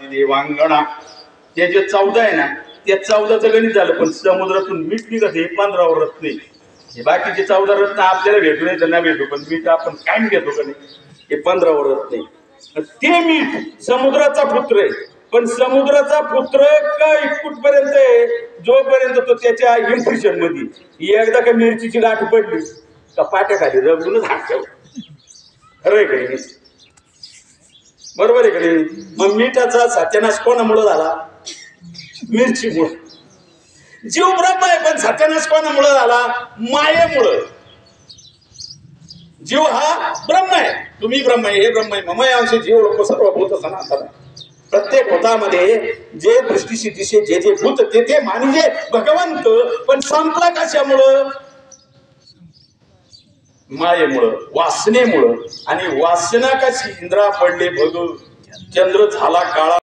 देवांगणा ते जे 14 आहे ना, त्या 14चं गणित झालं, पण समुद्रातून मीठ निघत हे 15 रत्न. हे बाकीचे 14 रत्न आपल्याला भेटू नाही त्यांना भेटू, पण मीठ आपण काय घेतो का नाही, हे 15 रत्न. ते मीठ समुद्राचा पुत्र आहे, पण समुद्राचा पुत्र काय कुठपर्यंत आहे, जोपर्यंत तो त्याच्या इम्प्रेशन मध्ये एकदा का मिरचीची गाठ पडली का पाट्याखाली रगूनच हात ठेव. खरंय का नाही? बरोबर आहे का नाही? मग मिठाचा सत्यानाश कोणामुळे झाला? मिरचीमुळे. जीव ब्रह्म आहे, पण सत्यानाश कोणामुळे झाला? मायेमुळे. जीव हा ब्रह्म आहे, तुम्ही ब्रह्म आहे, हे ब्रह्म आहे. ममय अंश जीव लोक सर्व भूत सनातन. प्रत्येक भूतामध्ये जे दृष्टीशी दिशे जे जे भूत ते म्हणजे भगवंत, पण संपला कशामुळं? मायेमुळं, वासनेमुळं. आणि वासना कशी? इंद्रा पडले भग, चंद्र झाला काळा.